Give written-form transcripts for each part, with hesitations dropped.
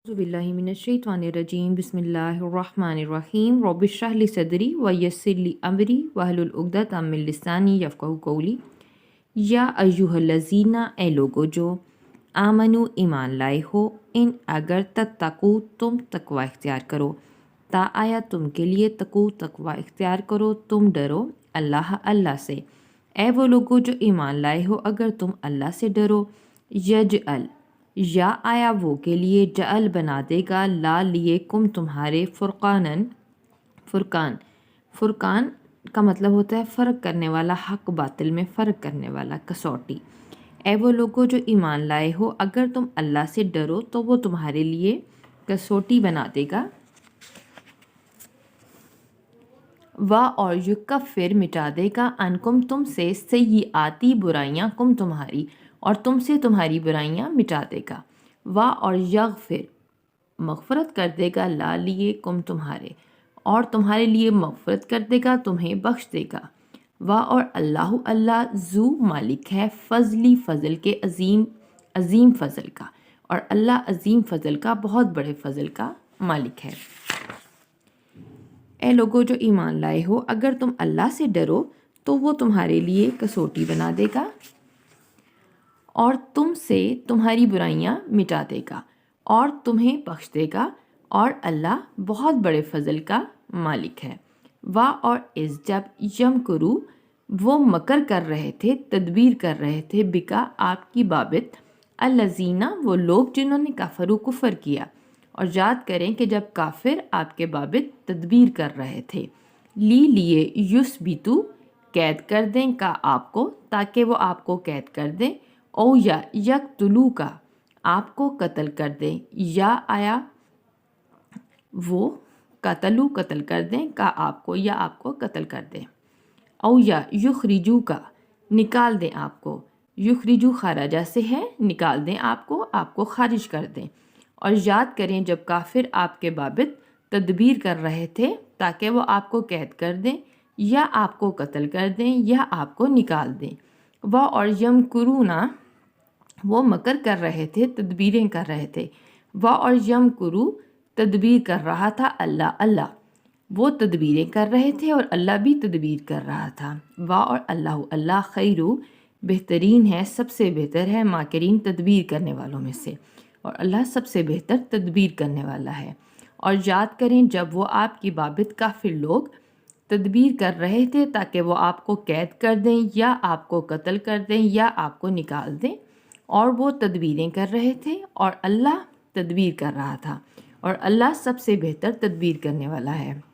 बिल्लाहि मिनश्शैतानिर्रजीम बिस्मिल्लाहिर्रहमानिर्रहीम रब्बिश इश्रह ली सदरी व यस्सिर ली अमरी वहलुल उक़दतम मिन लिसानी यफ़क़हू क़ौली। या अय्युहल्लज़ीना, ए लोगो जो आमनु ईमान लाए हो, इन अगर तत्तकू तुम तकवा इख्तियार करो, ता आया तुम के लिए तकू तकवा इख्तियार करो, तुम डरो अल्लाह से। ए वो लोगो जो ईमान लाए हो, अगर तुम अल्लाह से डरो, यजअल या आया वो के लिए जअल बना देगा, ला लिए कुम तुम्हारे फुरकान। फुरकान का मतलब होता है फ़र्क करने वाला, हक बातिल में फ़र्क करने वाला, कसौटी। ए वो लोगो जो ईमान लाए हो, अगर तुम अल्लाह से डरो तो वो तुम्हारे लिए कसौटी बना देगा। वाह और युकफ़िर मिटा देगा, अनकुम तुमसे, सय्यिआती बुराइयाँ, कुम तुम्हारी और तुमसे तुम्हारी बुराइयाँ मिटा देगा। वाह और यग़फ़िर मग़फ़रत कर देगा, ला लिए कुम तुम्हारे और तुम्हारे लिए मग़फ़रत कर देगा, तुम्हें बख्श देगा। वाह और अल्लाह ज़ू मालिक है, फ़ज़ली फ़ज़ल के, अज़ीम फ़ज़ल का, और अल्लाह अज़ीम फ़ज़ल का, बहुत बड़े फ़ज़ल का मालिक है। ए लोगो जो ईमान लाए हो, अगर तुम अल्लाह से डरो तो वो तुम्हारे लिए कसौटी बना देगा और तुमसे तुम्हारी बुराइयां मिटा देगा और तुम्हें बख्श देगा, और अल्लाह बहुत बड़े फजल का मालिक है। वाह और इस जब यमकुरू वो मकर कर रहे थे, तदबीर कर रहे थे, बिका आपकी बाबित, अल्लज़ीना वो लोग जिन्होंने काफरू कुफर किया। और याद करें कि जब काफिर आपके बाबित तदबीर कर रहे थे, लिए युस्बितु कैद कर दें, का आपको, ताकि वो आपको कैद कर दें, ओ या यक्तुलू का आपको कत्ल कर दें, या आया वो कतलू कत्ल कर दें, का आपको या आपको कत्ल कर दें, औ या युखरिजू का निकाल दें आपको, युखरिजू खाराजा से है, निकाल दें आपको खारिज कर दें। और याद करें जब काफिर आपके बाबित तदबीर कर रहे थे ताकि वो आपको कैद कर दें या आपको कत्ल कर दें या आपको निकाल दें। वह और यमकुरूना वो मकर कर रहे थे, तदबीरें कर रहे थे। वह और यमकुरू तदबीर कर रहा था अल्लाह, वो तदबीरें कर रहे थे और अल्लाह भी तदबीर कर रहा था। वाह और अल्लाह खैरू बेहतरीन है, सबसे बेहतर है, माकिरीन तदबीर करने वालों में से, और अल्लाह सबसे बेहतर तदबीर करने वाला है। और याद करें जब वो आपकी बाबित काफिर लोग तदबीर कर रहे थे ताकि वो आपको कैद कर दें या आपको कत्ल कर दें या आपको निकाल दें, और वो तदबीरें कर रहे थे और अल्लाह तदबीर कर रहा था, और अल्लाह सबसे बेहतर तदबीर करने वाला है।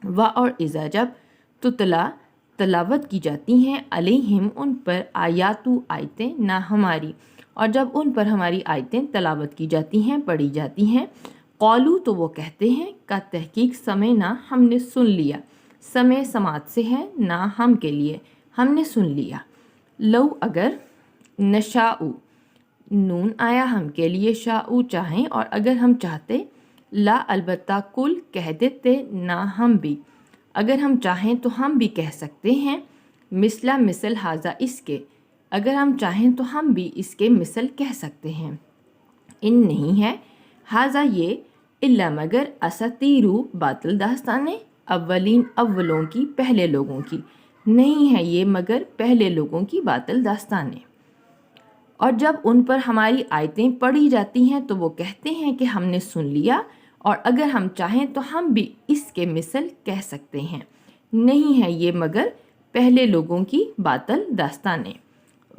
वाह और इज़ा जब तलावत की जाती हैं, अलैहिम उन पर, आयातु आयतें, ना हमारी, और जब उन पर हमारी आयतें तलावत की जाती हैं, पढ़ी जाती हैं, कौलू तो वो कहते हैं, का तहकीक समय ना हमने सुन लिया, समय समात से है, ना हम के लिए, हमने सुन लिया। लो अगर, नशाऊ नून आया हम के लिए, शाऊ चाहें, और अगर हम चाहते, ला अलबत्ता कुल कह देते, ना हम भी, अगर हम चाहें तो हम भी कह सकते हैं, मिसला मिसल हाजा इसके, अगर हम चाहें तो हम भी इसके मिसल कह सकते हैं। इन नहीं है हाजा ये, इल्ला मगर, असतीरू बातिल दास्तानें, अव्वलों की, पहले लोगों की, नहीं है ये मगर पहले लोगों की बातिल दास्तानें। और जब उन पर हमारी आयतें पढ़ी जाती हैं तो वो कहते हैं कि हमने सुन लिया, और अगर हम चाहें तो हम भी इसके मिसल कह सकते हैं, नहीं है ये मगर पहले लोगों की बातिल दास्तानें।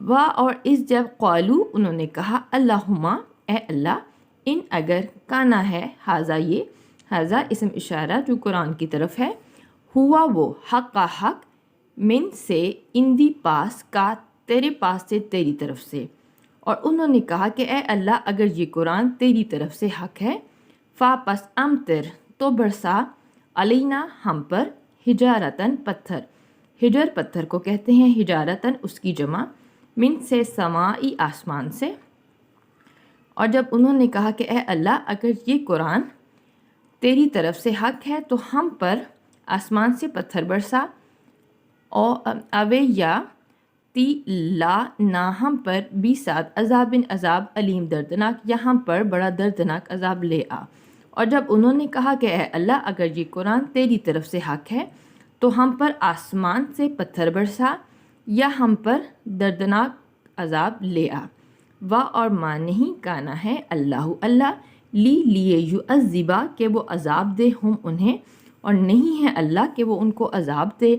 वाह और इस जब क़ालू उन्होंने कहा, अल्लाहुम्मा ए अल्लाह, इन अगर, काना है, हाजा ये, हाजा इसम इशारा जो कुरान की तरफ है, हुआ वो, हक का हक, मिन से, इंदी पास, का तेरे पास से, तेरी तरफ से। और उन्होंने कहा कि ए अल्लाह अगर ये कुरान तेरी तरफ से हक है, फ़ापस अमतिर तो बरसा, अलैना हम पर, हिजारतन पत्थर, हिजर पत्थर को कहते हैं, हिजारतन उसकी जमा, मिन से समाई आसमान से। और जब उन्होंने कहा कि ए अल्लाह अगर ये कुरान तेरी तरफ से हक है तो हम पर आसमान से पत्थर बरसा, और अवे या تی لا نہ ہم پر بھی ساتھ عذاب عذاب علیم دردناک، یہاں پر بڑا دردناک عذاب لے آ۔ اور جب انہوں نے کہا کہ اے اللہ اگر یہ قرآن تیری طرف سے حق ہے تو ہم پر آسمان سے پتھر برسا یا ہم پر دردناک عذاب لے آ۔ وا اور ماں نہیں کانا ہے اللہ لیے یعذبا کہ وہ عذاب دے ہم انہیں، اور نہیں ہے اللہ کہ وہ ان کو عذاب دے،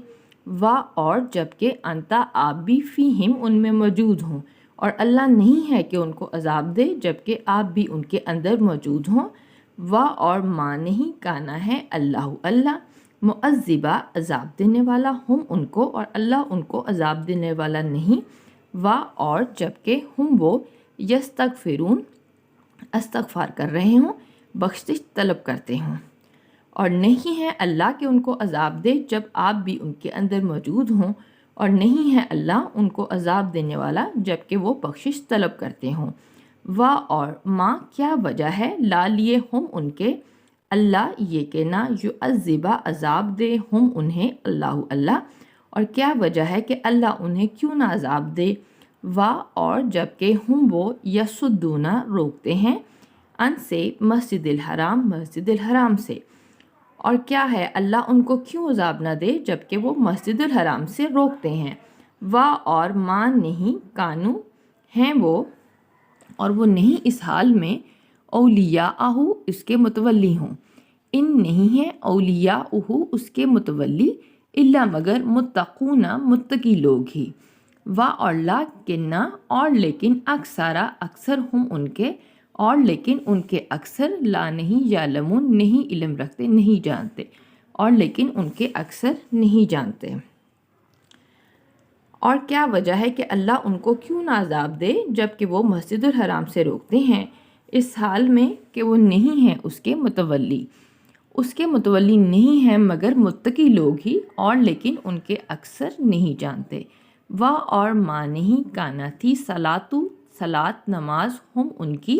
وا اور جب کہ انتا آپ بھی فیہم ان میں موجود ہوں، اور اللہ نہیں ہے کہ ان کو عذاب دے جب کہ آپ بھی ان کے اندر موجود ہوں، وا اور ماں نہیں کانا ہے اللہ معذبا عذاب دینے والا ہم ان کو، اور اللہ ان کو عذاب دینے والا نہیں، وا اور جب کہ ہم وہ یستغفرون استغفار کر رہے ہوں، بخشش طلب کرتے ہوں، اور نہیں ہے اللہ کہ ان کو عذاب دے جب آپ بھی ان کے اندر موجود ہوں، اور نہیں ہے اللہ ان کو عذاب دینے والا جب کہ وہ بخشش طلب کرتے ہوں، وا اور ماں کیا وجہ ہے لا لیے ہم ان کے اللہ یہ کہ نہ یعذبا عذاب دے ہم انہیں اللہ، اور کیا وجہ ہے کہ اللہ انہیں کیوں نہ عذاب دے، وا اور جب کہ ہم وہ یسدونا روکتے ہیں ان سے مسجد الحرام سے، اور کیا ہے اللہ ان کو کیوں عذاب نہ دے جب کہ وہ مسجد الحرام سے روکتے ہیں، وا اور ماں نہیں کانو ہیں وہ، اور وہ نہیں اس حال میں اولیاءہ اس کے متولی ہوں، ان نہیں ہے اولیاءہ اس کے متولی الا مگر متقون متقی لوگ ہی، وا اور لیکنہ اور لیکن اکثر ہم ان کے، اور لیکن ان کے اکثر لا نہیں یعلمون نہیں علم رکھتے نہیں جانتے، اور لیکن ان کے اکثر نہیں جانتے۔ اور کیا وجہ ہے کہ اللہ ان کو کیوں نہ عذاب دے جب کہ وہ مسجد الحرام سے روکتے ہیں، اس حال میں کہ وہ نہیں ہیں اس کے متولی نہیں ہیں مگر متقی لوگ ہی، اور لیکن ان کے اکثر نہیں جانتے، وا اور ماں نہیں کانا تھی صلات نماز ہم ان کی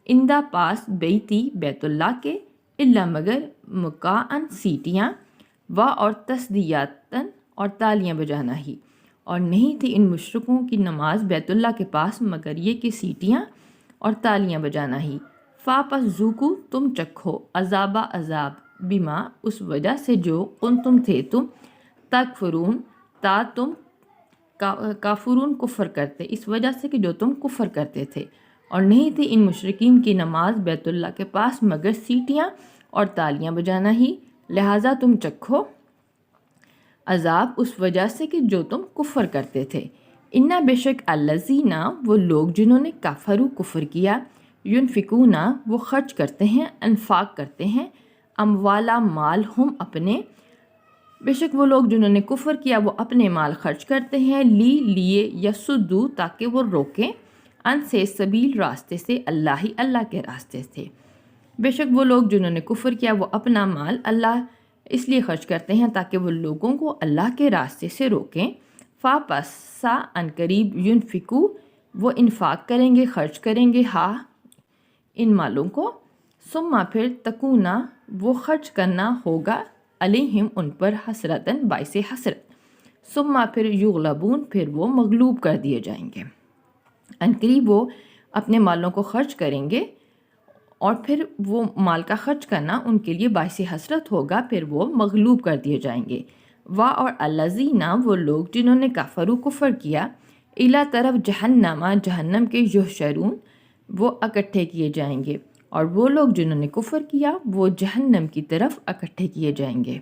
اندہ پاس بیت اللہ کے الا مگر مکاً سیٹیاں، وا اور تصدیاتاً اور تالیاں بجانا ہی، اور نہیں تھی ان مشرکوں کی نماز بیت اللہ کے پاس مگر یہ کہ سیٹیاں اور تالیاں بجانا ہی، فا پس ذوقو تم چکھو عذاب بما اس وجہ سے جو تم تھے تم تکفرون تم کافرون کفر کرتے، اس وجہ سے کہ جو تم کفر کرتے تھے، اور نہیں تھی ان مشرکین کی نماز بیت اللہ کے پاس مگر سیٹیاں اور تالیاں بجانا ہی، لہٰذا تم چکھو عذاب اس وجہ سے کہ جو تم کفر کرتے تھے، انا بے شک الذین وہ لوگ جنہوں نے کفروا کفر کیا، ینفقون وہ خرچ کرتے ہیں، انفاق کرتے ہیں، اموالا مال ہم اپنے، بے شک وہ لوگ جنہوں نے کفر کیا وہ اپنے مال خرچ کرتے ہیں، لیے یسدو تاکہ وہ روکیں، ان سے سبیل راستے سے اللہ کے راستے سے، بے شک وہ لوگ جنہوں نے کفر کیا وہ اپنا مال اللہ اس لیے خرچ کرتے ہیں تاکہ وہ لوگوں کو اللہ کے راستے سے روکیں، فا پس سا ان قریب ینفقو وہ انفاق کریں گے خرچ کریں گے ہاں ان مالوں کو، ثم پھر تکونا وہ خرچ کرنا ہوگا علیہم ان پر حسرتاً باعث حسرت، ثم پھر یغلبون پھر وہ مغلوب کر دیے جائیں گے، ان قریب وہ اپنے مالوں کو خرچ کریں گے اور پھر وہ مال کا خرچ کرنا ان کے لیے باعث حسرت ہوگا، پھر وہ مغلوب کر دیے جائیں گے، وا اور الذین وہ لوگ جنہوں نے کفروا کفر کیا، الی طرف جہنم کے یحشرون وہ اکٹھے کیے جائیں گے، اور وہ لوگ جنہوں نے کفر کیا وہ جہنم کی طرف اکٹھے کیے جائیں گے،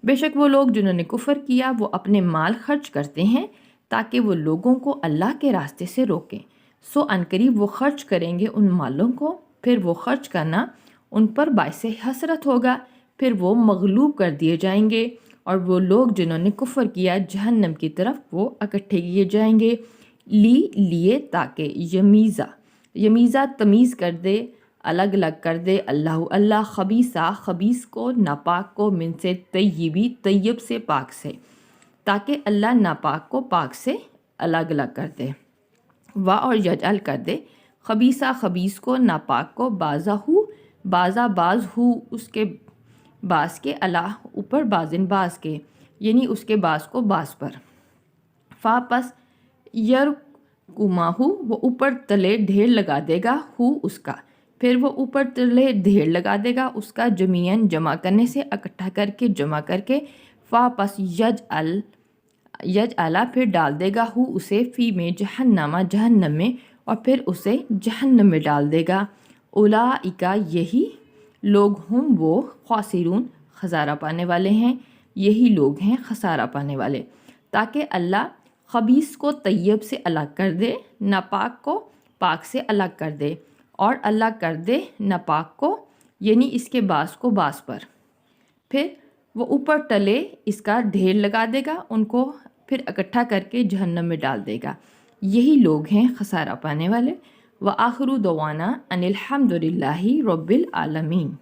بے شک وہ لوگ جنہوں نے کفر کیا وہ اپنے مال خرچ کرتے ہیں تاکہ وہ لوگوں کو اللہ کے راستے سے روکیں، سو عنقریب وہ خرچ کریں گے ان مالوں کو، پھر وہ خرچ کرنا ان پر باعث حسرت ہوگا، پھر وہ مغلوب کر دیے جائیں گے، اور وہ لوگ جنہوں نے کفر کیا جہنم کی طرف وہ اکٹھے کیے جائیں گے، لیے تاکہ یمیزہ تمیز کر دے الگ الگ کر دے اللہ خبیث کو ناپاک کو من سے طیب سے پاک سے، تاکہ اللہ ناپاک کو پاک سے الگ الگ کر دے، وا اور یجعل کر دے خبیث کو ناپاک کو باز ہو اس کے باز کے اللہ اوپر باز کے، یعنی اس کے باز کو باز پر، فا پس यरकुमाहु वो ऊपर तले ढेर लगा देगा हु उसका, फिर वो ऊपर तले ढेर लगा देगा उसका, जमीयन जमा करने से, इकट्ठा करके, जमा करके, वापस यज अला फिर डाल देगा हु उसे, फ़ी में जहन्नमा जहन्नम में, और फिर उसे जहन्नम में डाल देगा। उलाइका यही लोग हम वो खासिरून खसारा पाने वाले हैं, यही लोग हैं खसारा पाने वाले। ताकि अल्लाह खबीस को तैयब से अलग कर दे, नापाक को पाक से अलग कर दे, और अल्लाह कर दे नापाक को यानी इसके बास को बास पर, फिर वो ऊपर तले इसका ढेर लगा देगा उनको, फिर इकट्ठा करके जहन्नम में डाल देगा। यही लोग हैं खसारा पाने वाले। व आखिरु दवाना अनिल हम्दुलिल्लाहि रब्बिल आलमीन।